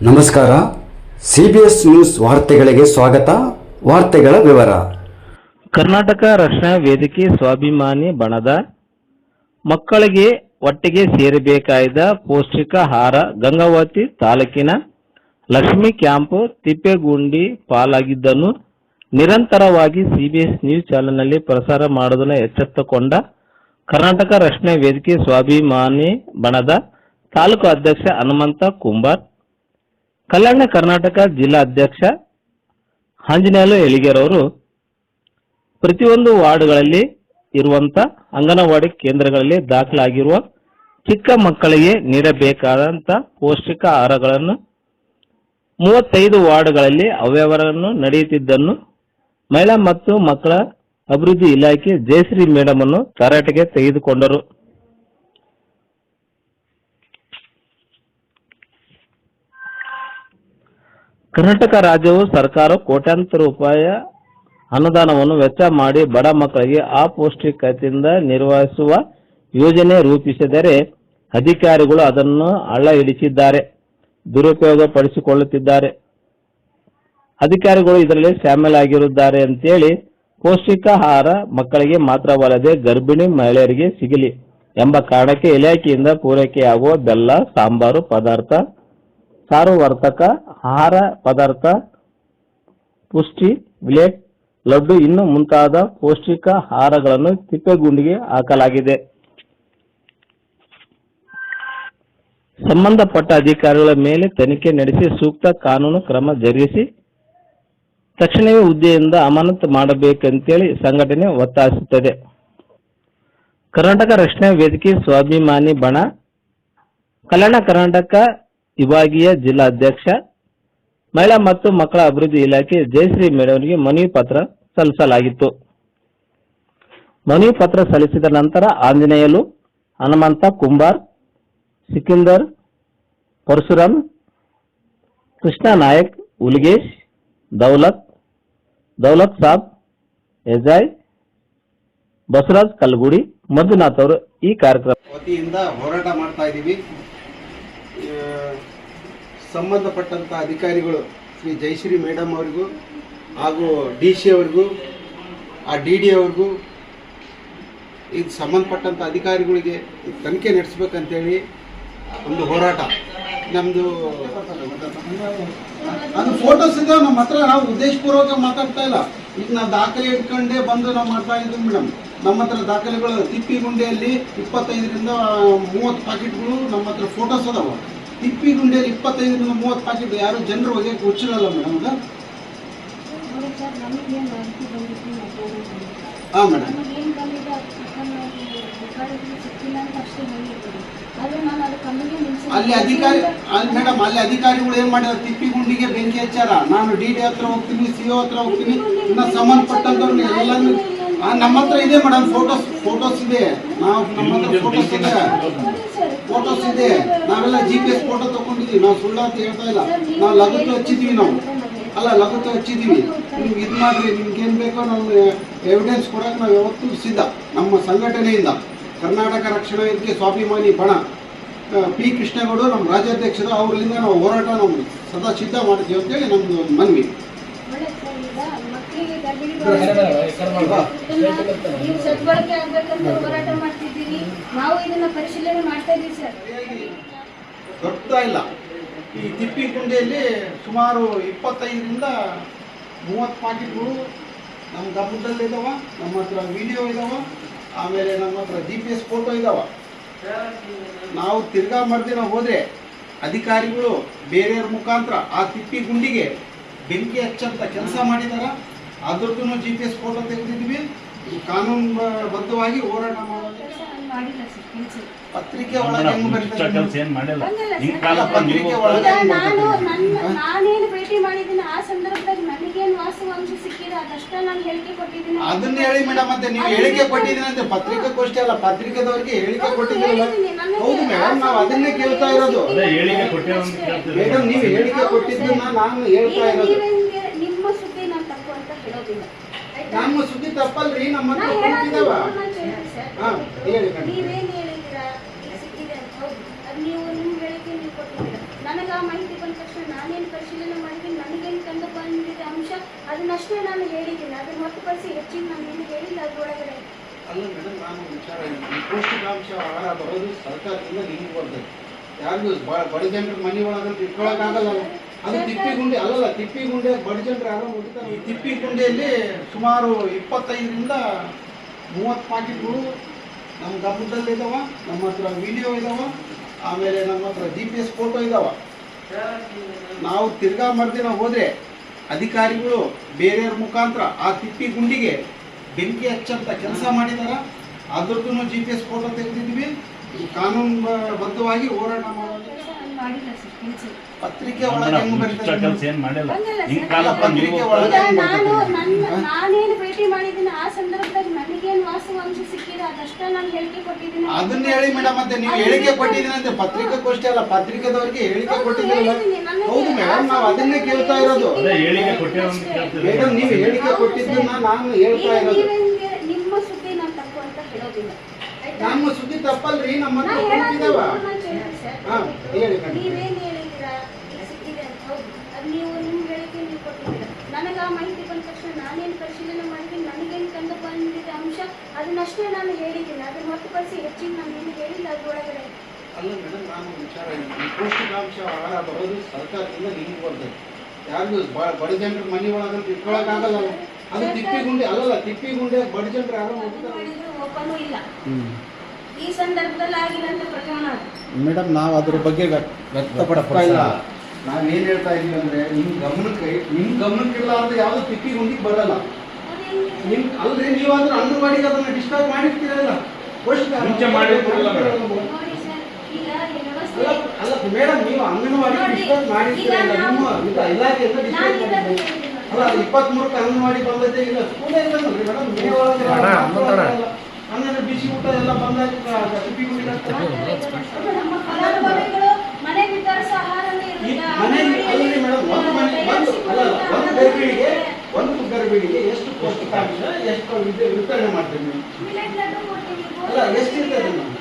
ನಮಸ್ಕಾರ. CBS news ವಾರ್ತೆಗಳಿಗೆ ಸ್ವಾಗತ. ವಾರ್ತೆಗಳ ವಿವರ. ಕರ್ನಾಟಕ ರಕ್ಷಣಾ ವೇದಿಕೆ ಸ್ವಾಭಿಮಾನಿ ಬಣದ ಮಕ್ಕಳಿಗೆ ಒಟ್ಟಿಗೆ ಸೇರಬೇಕಾದ ಪೌಷ್ಟಿಕ ಆಹಾರ ಗಂಗಾವತಿ ತಾಲೂಕಿನ ಲಕ್ಷ್ಮಿ ಕ್ಯಾಂಪ್ ತಿಪ್ಪೇಗುಂಡಿ ಪಾಲಾಗಿದ್ದನ್ನು ನಿರಂತರವಾಗಿ CBS ನ್ಯೂಸ್ ಚಾನೆಲ್ನಲ್ಲಿ ಪ್ರಸಾರ ಮಾಡುವುದನ್ನು ಎಚ್ಚೆತ್ತುಕೊಂಡ ಕರ್ನಾಟಕ ರಕ್ಷಣಾ ವೇದಿಕೆ ಸ್ವಾಭಿಮಾನಿ ಬಣದ ತಾಲೂಕು ಅಧ್ಯಕ್ಷ ಹನುಮಂತ ಕುಂಬಾರ್, ಕಲ್ಯಾಣ ಕರ್ನಾಟಕ ಜಿಲ್ಲಾ ಅಧ್ಯಕ್ಷ ಆಂಜನೇಯ ಎಳಿಗೆರವರು ಪ್ರತಿಯೊಂದು ವಾರ್ಡ್ಗಳಲ್ಲಿ ಇರುವಂತ ಅಂಗನವಾಡಿ ಕೇಂದ್ರಗಳಲ್ಲಿ ದಾಖಲಾಗಿರುವ ಚಿಕ್ಕ ಮಕ್ಕಳಿಗೆ ನೀಡಬೇಕಾದಂತ ಪೌಷ್ಟಿಕ ಆಹಾರಗಳನ್ನು 35 ವಾರ್ಡ್ಗಳಲ್ಲಿ ಅವ್ಯವಹಾರವನ್ನು ನಡೆಯುತ್ತಿದ್ದನ್ನು ಮಹಿಳಾ ಮತ್ತು ಮಕ್ಕಳ ಅಭಿವೃದ್ಧಿ ಇಲಾಖೆ ಜಯಶ್ರೀ ಮೇಡಮ್ ಅನ್ನು ತರಾಟೆಗೆ ತೆಗೆದುಕೊಂಡರು. ಕರ್ನಾಟಕ ರಾಜ್ಯವು ಸರ್ಕಾರ ಕೋಟ್ಯಾಂತರ ರೂಪಾಯಿ ಅನುದಾನವನ್ನು ವೆಚ್ಚ ಮಾಡಿ ಬಡ ಮಕ್ಕಳಿಗೆ ಅಪೌಷ್ಟಿಕತೆಯಿಂದ ನಿರ್ವಹಿಸುವ ಯೋಜನೆ ರೂಪಿಸಿದರೆ ಅಧಿಕಾರಿಗಳು ಅದನ್ನು ಹಳ್ಳ ಹಿಡಿಸಿದ್ದಾರೆ, ದುರುಪಯೋಗ ಪಡಿಸಿಕೊಳ್ಳುತ್ತಿದ್ದಾರೆ. ಅಧಿಕಾರಿಗಳು ಇದರಲ್ಲಿ ಶಾಮೀಲಾಗಿರುತ್ತಾರೆ ಅಂತೇಳಿ ಪೌಷ್ಟಿಕ ಆಹಾರ ಮಕ್ಕಳಿಗೆ ಮಾತ್ರವಲ್ಲದೆ ಗರ್ಭಿಣಿ ಮಹಿಳೆಯರಿಗೆ ಸಿಗಲಿ ಎಂಬ ಕಾರಣಕ್ಕೆ ಇಲಾಖೆಯಿಂದ ಪೂರೈಕೆಯಾಗುವ ಬೆಲ್ಲ, ಸಾಂಬಾರು ಪದಾರ್ಥ, ಸಾರವರ್ತಕ ಆಹಾರ ಪದಾರ್ಥ, ಪುಷ್ಟಿ ವಿಲೇಟ್, ಲಡ್ಡು ಇನ್ನು ಮುಂತಾದ ಪೌಷ್ಟಿಕ ಆಹಾರಗಳನ್ನು ತಿಪ್ಪೇಗುಂಡಿಗೆ ಹಾಕಲಾಗಿದೆ. ಸಂಬಂಧಪಟ್ಟ ಅಧಿಕಾರಿಗಳ ಮೇಲೆ ತನಿಖೆ ನಡೆಸಿ ಸೂಕ್ತ ಕಾನೂನು ಕ್ರಮ ಜರುಗಿಸಿ ತಕ್ಷಣವೇ ಹುದ್ದೆಯಿಂದ ಅಮಾನತು ಮಾಡಬೇಕಂತೇಳಿ ಸಂಘಟನೆ ಒತ್ತಾಯಿಸುತ್ತದೆ. ಕರ್ನಾಟಕ ರಕ್ಷಣಾ ವೇದಿಕೆ ಸ್ವಾಭಿಮಾನಿ ಬಣ ಕಲ್ಯಾಣ ಕರ್ನಾಟಕ ವಿಭಾಗೀಯ ಜಿಲ್ಲಾ ಅಧ್ಯಕ್ಷ, ಮಹಿಳಾ ಮತ್ತು ಮಕ್ಕಳ ಅಭಿವೃದ್ಧಿ ಇಲಾಖೆ ಜಯಶ್ರೀ ಮೇಡಮ್ಗೆ ಮನವಿ ಪತ್ರ ಸಲ್ಲಿಸಲಾಗಿತ್ತು. ಮನವಿ ಪತ್ರ ಸಲ್ಲಿಸಿದ ನಂತರ ಆಂಜನೇಯಲು, ಹನುಮಂತ ಕುಂಬಾರ್, ಸಿಕಿಂದರ್, ಪರಶುರಾಮ್, ಕೃಷ್ಣ ನಾಯಕ್, ಉಲಿಗೇಶ್, ದೌಲತ್ ಸಾಬ್, ಎಜಾಯ್, ಬಸವರಾಜ್ ಕಲ್ಗುಡಿ, ಮಂಜುನಾಥ್ ಅವರು ಈ ಕಾರ್ಯಕ್ರಮ ವತಿಯಿಂದ ಹೋರಾಟ ಮಾಡ್ತಾ ಇದ್ದೀವಿ. ಸಂಬಂಧಪಟ್ಟಂತ ಅಧಿಕಾರಿಗಳು ಶ್ರೀ ಜಯಶ್ರೀ ಮೇಡಮ್ ಅವರಿಗೂ ಹಾಗೂ DC ಅವರಿಗೂ DD ಅವ್ರಿಗೂ ಇದು ಸಂಬಂಧಪಟ್ಟಂತ ಅಧಿಕಾರಿಗಳಿಗೆ ತನಿಖೆ ನಡೆಸಬೇಕಂತೇಳಿ ಒಂದು ಹೋರಾಟ ನಮ್ಮದು. ಅದು ಫೋಟೋಸ್ ಇದೆ ನಮ್ಮ ಹತ್ರ. ನಾವು ಉದ್ದೇಶಪೂರ್ವಕ ಮಾತಾಡ್ತಾ ಇಲ್ಲ. ಈಗ ನಾವು ದಾಖಲೆ ಇಟ್ಕೊಂಡೇ ಬಂದು ನಾವು ಮಾಡ್ತಾ ಇದ್ದೀವಿ ಮೇಡಮ್. ನಮ್ಮ ಹತ್ರ ದಾಖಲೆಗಳು ತಿಪ್ಪಿಗುಂಡಿಯಲ್ಲಿ 25ರಿಂದ 30 ಪ್ಯಾಕೆಟ್ಗಳು ನಮ್ಮ ಹತ್ರ ಫೋಟೋಸ್ ಅದಾವ. ತಿಪ್ಪಿಗುಂಡಿಯಲ್ಲಿ 25ರಿಂದ 30 ಪ್ಯಾಕೆಟ್ ಯಾರು ಜನರು ಒಗೆಯಕ್ಕೆ ಹುಚ್ಚಿರಲ್ಲ ಮೇಡಮ್. ಈಗ ಹಾಂ ಮೇಡಮ್, ಅಲ್ಲಿ ಅಧಿಕಾರಿಗಳು ಏನ್ ಮಾಡ್ಯಾರ, ತಿಪ್ಪಿಗುಂಡಿಗೆ ಬೆಂಕಿ ಹಚ್ಚಾರ. ನಾನು DD ಹತ್ರ ಹೋಗ್ತೀನಿ, CO ಹತ್ರ ಹೋಗ್ತೀನಿ, ಇನ್ನ ಸಂಬಂಧಪಟ್ಟಂತವ್ರನ್ನ ಎಲ್ಲಾನು ನಮ್ಮ ಹತ್ರ ಇದೆ ಮೇಡಮ್. ಫೋಟೋಸ್ ಇದೆ. ನಾವು ನಮ್ಮ ಹತ್ರ ಫೋಟೋಸ್ ಇದೆ. ನಾವೆಲ್ಲ GPS ಫೋಟೋ ತಗೊಂಡಿದೀವಿ. ನಾವು ಸುಳ್ಳು ಅಂತ ಹೇಳ್ತಾ ಇಲ್ಲ. ನಾವು ಲಘುತ್ವ ಹಚ್ಚಿದೀವಿ. ಲಘುತ್ವ ಹಚ್ಚಿದೀವಿ. ನಿಮ್ಗೆ ಇದು ಮಾಡ್ರಿ, ನಿಮ್ಗೆ ಏನ್ ಬೇಕೋ ನಾವು ಎವಿಡೆನ್ಸ್ ಕೊಡಕ್ಕೆ ನಾವು ಯಾವತ್ತೂ ಸಿದ್ಧ. ನಮ್ಮ ಸಂಘಟನೆಯಿಂದ ಕರ್ನಾಟಕ ರಕ್ಷಣಾ ವೇದಿಕೆ ಸ್ವಾಭಿಮಾನಿ ಬಣ P. ಕೃಷ್ಣೇಗೌಡರು ನಮ್ಮ ರಾಜ್ಯಾಧ್ಯಕ್ಷರು, ಅವರಿಂದ ನಾವು ಹೋರಾಟ ನಾವು ಸದಾ ಸಿದ್ಧ ಮಾಡ್ತೀವಿ ಅಂತೇಳಿ ನಮ್ದು ಒಂದು ಮನವಿ. ಗೊತ್ತಾ ಇಲ್ಲ. ಈ ತಿಪ್ಪಿಗುಂಡಿಯಲ್ಲಿ ಸುಮಾರು 25ರಿಂದ 30 ಪ್ಯಾಕೆಟ್ಗಳು ನಮ್ಮ ಗಮನದಲ್ಲಿ ಇದಾವ. ನಮ್ಮ ಹತ್ರ ವಿಡಿಯೋ ಇದಾವ. ಆಮೇಲೆ ನಮ್ಮ ಹತ್ರ GPS ಫೋಟೋ ಇದಾವ. ನಾವು ತಿರ್ಗಾ ಮರ್ದಿನ ಹೋದ್ರೆ ಅಧಿಕಾರಿಗಳು ಬೇರೆಯವ್ರ ಮುಖಾಂತರ ಆ ತಿಪ್ಪಿಗುಂಡಿಗೆ ಬೆಂಕಿ ಹಚ್ಚಂತ ಕೆಲಸ ಮಾಡಿದಾರ. ಅದ್ರದ್ದು GPS ಫೋಟೋ ತೆಗೆದಿದ್ವಿ. ಕಾನೂನುಬದ್ಧವಾಗಿ ಹೋರಾಟ ಮಾಡೋದು. ಪತ್ರಿಕೆ ಒಳಗೆ ನಾನೇನು ಭೇಟಿ ಮಾಡಿದ್ದೀನಿ ಆ ಸಂದರ್ಭದಲ್ಲಿ ನನಗೇನು ವಾಸ್ತವಾಂಶ ಸಿಕ್ಕಿದೆ ಅದಷ್ಟೇ ನಾನು ಹೇಳಿಕೆ ಕೊಟ್ಟಿದ್ದೀನಿ. ಅದನ್ನ ಹೇಳಿ ಮೇಡಮ್. ಮತ್ತೆ ನೀವು ಹೇಳಿಕೆ ಕೊಟ್ಟಿದ್ದೀನಿ ಅಂತ ಪತ್ರಿಕಾಗೋಷ್ಠಿ ಅಲ್ಲ, ಪತ್ರಿಕೆದವರಿಗೆ ಹೇಳಿಕೆ ಕೊಟ್ಟಿದ್ದೀರಲ್ಲ. ಹೌದು ಮೇಡಮ್, ನಾವು ಅದನ್ನೇ ಕೇಳ್ತಾ ಇರೋದು. ಮೇಡಮ್, ನೀವು ಹೇಳಿಕೆ ಕೊಟ್ಟಿದ್ದನ್ನ ನಾನು ಹೇಳ್ತಾ ಇರೋದು. ನಿಮ್ಮ ಸುದ್ದಿ ನಾನು ತಪ್ಪು ಅಂತ ಹೇಳೋದಿಲ್ಲ. ನಮ್ಮ ಸುದ್ದಿ ತಪ್ಪಲ್ರಿ. ನಮ್ಮ ಹತ್ರ ಕೊಟ್ಟಿದ್ದಾವ. ನೀವೇನು ಹೇಳಿದ್ದೀರಾ ಸಿಕ್ಕಿದೆ ಅಂತ? ಹೌದು, ಅದು ನೀವು ನಿಮ್ಮ ಹೇಳಿಕೆ ನೀವು ಕೊಟ್ಟಿದ್ದೀರಾ. ನನಗೆ ಆ ಮಾಹಿತಿ ಬಂದ ತಕ್ಷಣ ನಾನೇನು ಪರಿಶೀಲನೆ ಮಾಡಿದ್ದೀನಿ, ನನಗೇನು ಕಂಡು ಬಂದಿದೆ ಅಂಶ ಅದನ್ನಷ್ಟೇ ನಾನು ಹೇಳಿದ್ದೀನಿ. ಅದನ್ನು ಹೊರತುಪಡಿಸಿ ಹೆಚ್ಚಿಗೆ ನಾನು ಏನು ಹೇಳಿಲ್ಲ ಅದರೊಳಗಡೆ. ಅಲ್ಲ ಮೇಡಮ್, ನಾನು ವಿಚಾರ ಈ ಪೌಷ್ಟಿಕಾಂಶ ಆಹಾರ ಬರೋದು ಸರ್ಕಾರದಿಂದ ನಿಮ್ಗೆ ಬರ್ತದೆ. ಯಾರಿಗೂ ಬಡ ಜನರ ಮನೆ ಒಳಗಂತ ಇಟ್ಕೊಳಕ್ಕಾಗಲ್ಲ. ಅದು ತಿಪ್ಪಿಗುಂಡಿ ಅಲ್ಲಲ್ಲ, ತಿಪ್ಪಿಗುಂಡೆ ಬಡ ಜನರು ಯಾರೋ ಹೋಗ್ತಾರೆ. ಈ ತಿಪ್ಪಿಗುಂಡಿಯಲ್ಲಿ ಸುಮಾರು 25ರಿಂದ 30 ಪಾಕೆಟ್ಗಳು ನಮ್ಮ ಗಮನದಲ್ಲಿ ಇದಾವ. ನಮ್ಮ ಹತ್ರ ವಿಡಿಯೋ ಇದಾವ, ಆಮೇಲೆ ನಮ್ಮ ಹತ್ರ GPS ಫೋಟೋ ಇದಾವ. ನಾವು ತಿರ್ಗಾ ಮರ್ದಿನ ಹೋದ್ರೆ ಅಧಿಕಾರಿಗಳು ಬೇರೆಯವ್ರ ಮುಖಾಂತರ ಆ ತಿಪ್ಪಿಗುಂಡಿಗೆ ಬೆಂಕಿ ಹಚ್ಚಂತ ಕೆಲಸ ಮಾಡಿದಾರ. ಅದ್ರದ್ದು GPS ಫೋಟೋ ತೆಗೆದಿದ್ವಿ. ಕಾನೂನುಬದ್ಧವಾಗಿ ಹೋರಾಟ ಮಾಡೋದು. ಮಾಡಿಲ್ಲ ಸರ್ ಕೆಲಸ. ಪತ್ರಿಕೆ ಒಳಗೆ ಹೆಂಗ್ ಬರೀತಾರೆ? ಪತ್ರಿಕೆ ಈಗ ಒಳಗೆ ನಾನೇನು ಭೇಟಿ ಮಾಡಿದ್ದೀನಿ ಆ ಸಂದರ್ಭದಲ್ಲಿ ನನಗೇನು ವಾಸ್ತವಾಂಶ ಸಿಕ್ಕಿದೆ ಅದಷ್ಟೇ ನಾನು ಹೇಳಿಕೆ ಕೊಟ್ಟಿದ್ದೀನಿ. ಅದನ್ನ ಹೇಳಿ ಮೇಡಮ್. ಮತ್ತೆ ನೀವು ಹೇಳಿಕೆ ಕೊಟ್ಟಿದ್ದೀನಿ ಅಂತ ಪತ್ರಿಕೆಗೋಷ್ಠಿ ಅಲ್ಲ, ಪತ್ರಿಕೆದವರಿಗೆ ಹೇಳಿಕೆ ಕೊಟ್ಟಿದ್ದೀರಲ್ಲ. ಹೌದು ಮೇಡಮ್, ನಾವು ಅದನ್ನೇ ಕೇಳ್ತಾ ಇರೋದು. ಮೇಡಮ್, ನೀವು ಹೇಳಿಕೆ ಕೊಟ್ಟಿದ್ದನ್ನ ನಾನು ಹೇಳ್ತಾ ಇರೋದು. ನಿಮ್ಮ ಸುದ್ದಿ ನಾನು ತಪ್ಪು ಅಂತ ಹೇಳೋದಿಲ್ಲ. ನಮ್ಮ ಸುದ್ದಿ ತಪ್ಪಲ್ರಿ, ನಮ್ಮ ಹತ್ರ ಕೊಟ್ಟಿದ್ದಾವ. ಹಾ, ಹೇಳಿ ಮೇಡಮ್. ನೀವೇನು ಹೇಳಿದ್ದೀರಾ ಸಿಕ್ಕಿದೆ ಅಂತ? ಹೌದು, ಅದು ನೀವು ನಿಮ್ಮ ಹೇಳಿಕೆ ನೀವು ಕೊಟ್ಟಿದ್ದೀರಾ. ನನಗೆ ಆ ಮಾಹಿತಿ ಬಂದ ತಕ್ಷಣ ನಾನೇನು ಪರಿಶೀಲನೆ ಮಾಡಿದ್ದೀನಿ, ನನಗೇನು ಕಂಡು ಬಂದಿದೆ ಅಂಶ ಅದನ್ನಷ್ಟೇ ನಾನು ಹೇಳಿದ್ದೀನಿ. ಅದನ್ನು ಹೊರತುಪಡಿಸಿ ಹೆಚ್ಚಿಗೆ ನಾನು ಏನು ಹೇಳಿಲ್ಲ ಅದರೊಳಗಡೆ. ಅಲ್ಲ ಮೇಡಮ್, ನಾನು ವಿಚಾರ ಈ ಪೌಷ್ಟಿಕಾಂಶ ಆಹಾರ ಬರೋದು ಸರ್ಕಾರದಿಂದ ನಿಮ್ಗೆ ಬರ್ತದೆ. ಯಾರಿಗೂ ಬಡ ಜನರ ಮನೆ ಒಳಗಂತ ಇಟ್ಕೊಳಕ್ಕಾಗಲ್ಲ. ಅದು ತಿಪ್ಪಿಗುಂಡಿ ಅಲ್ಲಲ್ಲ, ತಿಪ್ಪಿಗುಂಡೆ ಬಡ ಜನರು ಯಾರೋ ಹೋಗ್ತಾರೆ. ಓಪನ್ ಇಲ್ಲ ಈ ಸಂದರ್ಭದಲ್ಲಿ ಆಗಿಲ್ಲ ಅಂತ ಪ್ರಕರಣ. ಮೇಡಮ್, ನಾವು ಅದ್ರ ಬಗ್ಗೆ ವ್ಯಕ್ತಪಡಿಸ್ತಾ ಇಲ್ಲ. ನಾವೇನು ಹೇಳ್ತಾ ಇದೀವಿ ಅಂದ್ರೆ ನಿಮ್ಮ ಗಮನಕ್ಕಿಲ್ಲ ಅಂತ ಯಾವುದು ತಿಪ್ಪಿಗುಂಡಿಗೆ ಬರಲ್ಲ. ಅಲ್ರಿ, ನೀವಾದ್ರೂ ಅಂಗನವಾಡಿಗೆ ಅದನ್ನ ಡಿಸ್ಟರ್ಬ್ ಮಾಡಿರ್ತೀರಲ್ಲ. ನೋಡಿ ಸರ್, ಈಗ ವ್ಯವಸ್ಥೆ ಅಲ್ಲ ಮೇಡಮ್, ನೀವು ಅಂಗನವಾಡಿ ಡಿಸ್ಟರ್ಬ್ ಮಾಡಿರ್ತೀರಲ್ಲ. ನಿಮ್ಮ ಇಲಾಖೆಯಿಂದ ಡಿಸ್ಟರ್ಬ್ ಮಾಡಿದ್ದೀವಿ. ಅಲ್ಲ, 23ಕ್ಕೆ ಅಂಗನವಾಡಿ ಬಂದದ್ದೇ ಇಲ್ಲ. ಸ್ಕೂಲೇ ಇಲ್ಲನ್ರಿ ಮೇಡಮ್. ಮೇ ಒಳಗೆ ಹಂಗಂದ್ರೆ ಬಿಸಿ ಊಟ ಎಲ್ಲ ಬಂದಾಗಿ ತಿಪ್ಪಿಗುಂಡಿ ನಮ್ಮ ಫಲಾನುಭವಿಗಳು ಮನೆ ವಿತರಿಸ ಆಹಾರನೇ ಅಲ್ಲರಿ ಮೇಡಮ್, ಒಂದು ಗರ್ಭಿಣಿಗೆ ಎಷ್ಟು ಪೌಷ್ಟಿಕಾಂಶ ಎಷ್ಟು ವಿತರಣೆ ಮಾಡ್ತೀವಿ ನೀವು? ಅಲ್ಲ, ಎಷ್ಟಿರ್ತದೆ ಮೇಡಮ್?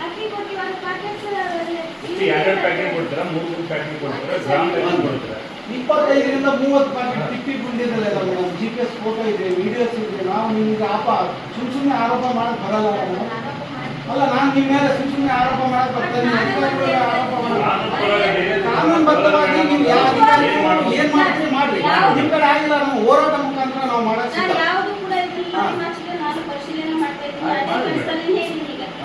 25ರಿಂದ 30 ಪಾಕೆಟ್ ತಿಪ್ಪಿಗುಂಡಿಯದಲ್ಲ ಮೇಡಮ್. GPS ಫೋಟೋ ಇದೆ, ವಿಡಿಯೋಸ್ ಇದೆ. ನಾವು ನಿಮ್ಗೆ ಸುಮ್ಮನೆ ಆರೋಪ ಮಾಡಕ್ ಬರಲ್ಲ ಮೇಡಮ್. ಅಲ್ಲ, ನಾನು ನಿಮ್ಮ ಮೇಲೆ ಸುಮ್ಮನೆ ಆರೋಪ ಮಾಡಕ್ ಬರ್ತೇನೆ. ಕಾನೂನುಬದ್ಧವಾಗಿ ನೀವು ಯಾವ ಅಧಿಕಾರಿಗಳು ಏನ್ ಮಾಡ್ತೀವಿ ಮಾಡ್ರಿ. ನಿಮ್ ಕಡೆ ಆಗಿಲ್ಲ, ನಾವು ಹೋರಾಟ ಮುಖಾಂತರ ನಾವು ಮಾಡಕ್ ಯಾವುದು ಕೂಡ ನಾನು ಪರಿಶೀಲನೆ ಮಾಡ್ತಾ ಇದ್ದೀನಿ.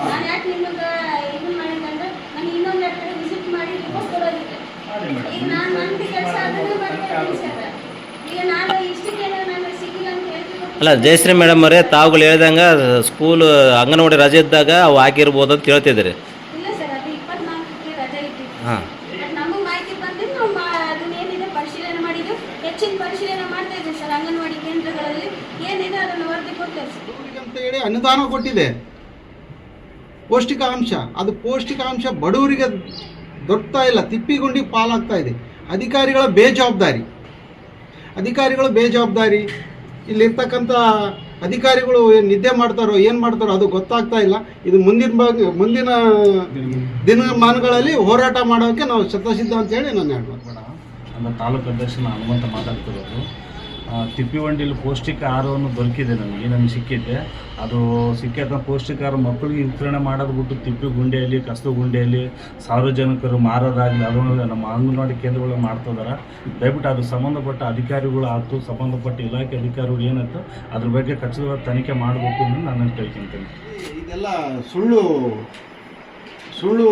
ನಾನು ಯಾಕೆ ನಿಮಗೆ ಇದನ್ನ ಮಾಡಿದ್ರೆ ನಾನು ಇನ್ನೊಂದು ಕಡೆ ವಿಸಿಟ್ ಮಾಡಿ ರಿಪೋರ್ಟ್ ಕೊಡೋದಿಲ್ಲ. ಈಗ ನಾನು ನನ್ನ ಕೆಲಸ ಅದನ್ನೇ ಮಾಡ್ತಾ ಇದ್ದೀನಿ ಸರ್. ಈಗ ನಾನು ಇಷ್ಟಕ್ಕೆ ನಾನು ಸಿಕ್ಕಿಲ್ಲ ಅಂತ ಹೇಳ್ತೀನಿ. ಅಲ್ಲ, ಜಯಶ್ರೀ ಮೇಡಮ್ ಅವರೇ, ತಾವುಗಳು ಹೇಳ್ದಂಗೆ ಸ್ಕೂಲ್ ಅಂಗನವಾಡಿ ರಜೆ ಇದ್ದಾಗ ಅವು ಆಗಿರ್ಬೋದು ಅಂತ ಹೇಳ್ತಿದ್ದೀರಿ. ಇಲ್ಲ ಸರ್, ಅದು 24ಕ್ಕೆ ರಜೆ ಇಟ್ಟಿದ್ದು. ಹಾಂ, ನಮಗೆ ಮಾಹಿತಿ ಬಂದಿದ್ದು ನಾವು ಅದನ್ನೇನಿದೆ ಪರಿಶೀಲನೆ ಮಾಡಿದ್ದು. ಹೆಚ್ಚಿನ ಪರಿಶೀಲನೆ ಮಾಡ್ತಾ ಇದ್ದೀವಿ ಸರ್. ಅಂಗನವಾಡಿ ಕೇಂದ್ರಗಳಲ್ಲಿ ಏನಿದೆ ಅದನ್ನು ವರದಿ ಕೊಡ್ತೇವೆ ಸರ್. ಅಂತ ಹೇಳಿ ಅನುದಾನ ಕೊಟ್ಟಿದೆ ಪೌಷ್ಟಿಕಾಂಶ. ಅದು ಪೌಷ್ಟಿಕಾಂಶ ಬಡವರಿಗೆ ದೊರಕ್ತಾ ಇಲ್ಲ, ತಿಪ್ಪಿಗುಂಡಿ ಪಾಲಾಗ್ತಾ ಇದೆ. ಅಧಿಕಾರಿಗಳ ಬೇಜವಾಬ್ದಾರಿ. ಇಲ್ಲಿರ್ತಕ್ಕಂಥ ಅಧಿಕಾರಿಗಳು ನಿದ್ದೆ ಮಾಡ್ತಾರೋ ಏನು ಮಾಡ್ತಾರೋ ಅದು ಗೊತ್ತಾಗ್ತಾ ಇಲ್ಲ. ಇದು ಮುಂದಿನ ದಿನಮಾನಗಳಲ್ಲಿ ಹೋರಾಟ ಮಾಡೋಕ್ಕೆ ನಾವು ಶತಸಿದ್ಧ ಅಂತೇಳಿ ನಾನು ಹೇಳ್ಬೋದು. ನಮ್ಮ ತಾಲೂಕು ಅಧ್ಯಕ್ಷನ ಹನುಮಂತ ಮಾತಾಡ್ತಿರೋದು. ತಿಪ್ಪಿಗುಂಡಿಯಲ್ಲಿ ಪೌಷ್ಟಿಕ ಆಹಾರವನ್ನು ದೊರಕಿದೆ, ನಮಗೆ ಸಿಕ್ಕಿದೆ. ಅದು ಸಿಕ್ಕಿದ ಪೌಷ್ಟಿಕ ಆಹಾರ ಮಕ್ಕಳಿಗೆ ವಿತರಣೆ ಮಾಡೋದು ಬಿಟ್ಟು ತಿಪ್ಪಿಗುಂಡಿಯಲ್ಲಿ, ಕಸಗುಂಡಿಯಲ್ಲಿ ಸಾರ್ವಜನಿಕರು ಮಾರೋದಾಗಲಿ ಅದನ್ನು ನಮ್ಮ ಅಂಗನವಾಡಿ ಕೇಂದ್ರಗಳು ಮಾಡ್ತಿದ್ದಾರೆ. ದಯವಿಟ್ಟು ಅದು ಸಂಬಂಧಪಟ್ಟ ಅಧಿಕಾರಿಗಳು ಆಯ್ತು, ಸಂಬಂಧಪಟ್ಟ ಇಲಾಖೆ ಅಧಿಕಾರಿಗಳು ಏನಾಯ್ತು ಅದ್ರ ಬಗ್ಗೆ ಖಚಿತವಾಗಿ ತನಿಖೆ ಮಾಡಬೇಕು ಅಂತ ನಾನು ಕೇಳ್ಕೊಂತೀನಿ. ಇದೆಲ್ಲ ಸುಳ್ಳು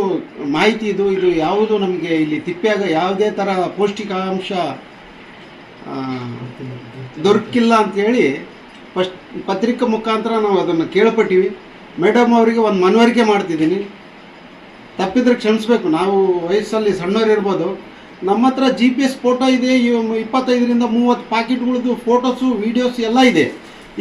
ಮಾಹಿತಿ. ಇದು ಯಾವುದು ನಮಗೆ ಇಲ್ಲಿ ತಿಪ್ಪ್ಯಾಗ ಯಾವುದೇ ಥರ ಪೌಷ್ಟಿಕಾಂಶ ದೊರಕಿಲ್ಲ ಅಂತೇಳಿ ಪತ್ರಿಕೆ ಮುಖಾಂತರ ನಾವು ಅದನ್ನು ಕೇಳ್ಪಟ್ಟಿವಿ. ಮೇಡಮ್ ಅವರಿಗೆ ಒಂದು ಮನವರಿಕೆ ಮಾಡ್ತಿದ್ದೀನಿ, ತಪ್ಪಿದ್ರೆ ಕ್ಷಮಿಸ್ಬೇಕು. ನಾವು ವಯಸ್ಸಲ್ಲಿ ಸಣ್ಣವ್ರು ಇರ್ಬೋದು. ನಮ್ಮ ಹತ್ರ GPS ಫೋಟೋ ಇದೆ, 25ರಿಂದ 30 ಪಾಕೆಟ್ಗಳದ್ದು ಫೋಟೋಸು ವಿಡಿಯೋಸ್ ಎಲ್ಲ ಇದೆ.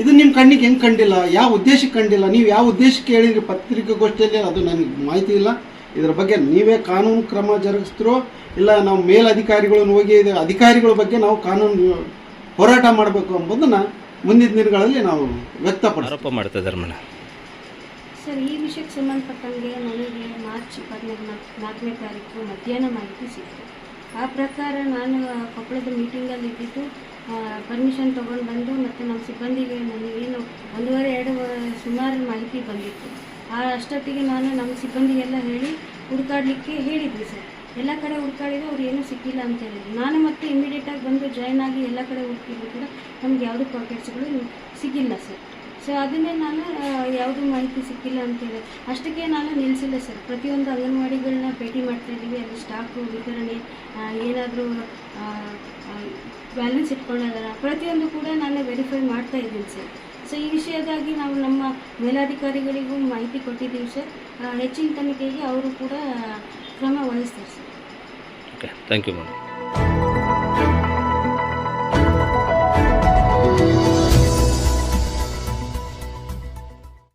ಇದು ನಿಮ್ಮ ಕಣ್ಣಿಗೆ ಹೆಂಗೆ ಕಂಡಿಲ್ಲ? ಯಾವ ಉದ್ದೇಶಕ್ಕೆ ಕಂಡಿಲ್ಲ? ನೀವು ಯಾವ ಉದ್ದೇಶಕ್ಕೆ ಹೇಳಿದ್ರಿ ಪತ್ರಿಕಾಗೋಷ್ಠಿಯಲ್ಲಿ? ಅದು ನನಗೆ ಮಾಹಿತಿ ಇಲ್ಲ. ಇದರ ಬಗ್ಗೆ ನೀವೇ ಕಾನೂನು ಕ್ರಮ ಜರುಗಿಸ್ತಿರೋ ಇಲ್ಲ ನಾವು ಮೇಲಧಿಕಾರಿಗಳನ್ನು ಹೋಗಿ ಅಧಿಕಾರಿಗಳ ಬಗ್ಗೆ ನಾವು ಕಾನೂನು ಹೋರಾಟ ಮಾಡಬೇಕು ಎಂಬುದನ್ನು ಮುಂದಿನ ದಿನಗಳಲ್ಲಿ ನಾವು ಆರೋಪ ಮಾಡ್ತಿದ್ದಾರೆ ಮೇಡಮ್. ಸರ್, ಈ ವಿಷಯಕ್ಕೆ ಸಂಬಂಧಪಟ್ಟಂಗೆ ನನಗೆ ಮಾರ್ಚ್ 24ನೇ ತಾರೀಕು ಮಧ್ಯಾಹ್ನ ಮಾಹಿತಿ ಸಿಕ್ತು. ಆ ಪ್ರಕಾರ ನಾನು ಕೊಪ್ಪಳದ ಮೀಟಿಂಗಲ್ಲಿ ಇದ್ದಿದ್ದು ಪರ್ಮಿಷನ್ ತೊಗೊಂಡು ಬಂದು ಮತ್ತು ನಮ್ಮ ಸಿಬ್ಬಂದಿಗೆ ನನಗೇನು 1.5-2 ಸುಮಾರು ಮಾಹಿತಿ ಬಂದಿತ್ತು. ಅಷ್ಟೊತ್ತಿಗೆ ನಾನು ನಮ್ಮ ಸಿಬ್ಬಂದಿಗೆಲ್ಲ ಹೇಳಿ ಹುಡುಕಾಡಲಿಕ್ಕೆ ಹೇಳಿದ್ವಿ ಸರ್. ಎಲ್ಲ ಕಡೆ ಹುಡುಕಾಡಿದ್ರೆ ಅವ್ರು ಏನೂ ಸಿಕ್ಕಿಲ್ಲ ಅಂತ ಹೇಳಿದ್ರು. ನಾನು ಮತ್ತೆ ಇಮಿಡಿಯೇಟಾಗಿ ಬಂದು ಜಾಯ್ನ್ ಆಗಿ ಎಲ್ಲ ಕಡೆ ಹುಡುಕಿದ್ರು ಕೂಡ ನಮ್ಗೆ ಯಾವುದೂ ಪಾಕೆಟ್ಸ್ಗಳು ಸಿಕ್ಕಿಲ್ಲ ಸರ್. ಸೊ ಅದನ್ನೇ ನಾನು ಯಾವುದೂ ಮಾಹಿತಿ ಸಿಕ್ಕಿಲ್ಲ ಅಂತೇಳಿ ಅಷ್ಟಕ್ಕೆ ನಾನು ನಿಲ್ಲಿಸಿಲ್ಲ ಸರ್. ಪ್ರತಿಯೊಂದು ಅಂಗನವಾಡಿಗಳನ್ನ ಭೇಟಿ ಮಾಡ್ತಾಯಿದ್ದೀವಿ. ಅಲ್ಲಿ ಸ್ಟಾಕು ವಿತರಣೆ ಏನಾದರೂ ಬ್ಯಾಲೆನ್ಸ್ ಇಟ್ಕೊಂಡಿದ್ದಾರೆ ಪ್ರತಿಯೊಂದು ಕೂಡ ನಾನು ವೆರಿಫೈ ಮಾಡ್ತಾ ಇದ್ದೀನಿ ಸರ್. ಸೊ ಈ ವಿಷಯದಾಗಿ ನಾವು ನಮ್ಮ ಮೇಲಾಧಿಕಾರಿಗಳಿಗೂ ಮಾಹಿತಿ ಕೊಟ್ಟಿದ್ದೀವಿ ಸರ್. ಹೆಚ್ಚಿನ ತನಿಖೆಗೆ ಅವರು ಕೂಡ ಕ್ರಮ ವಹಿಸ್ತಾರೆ sir. Okay, thank you madam.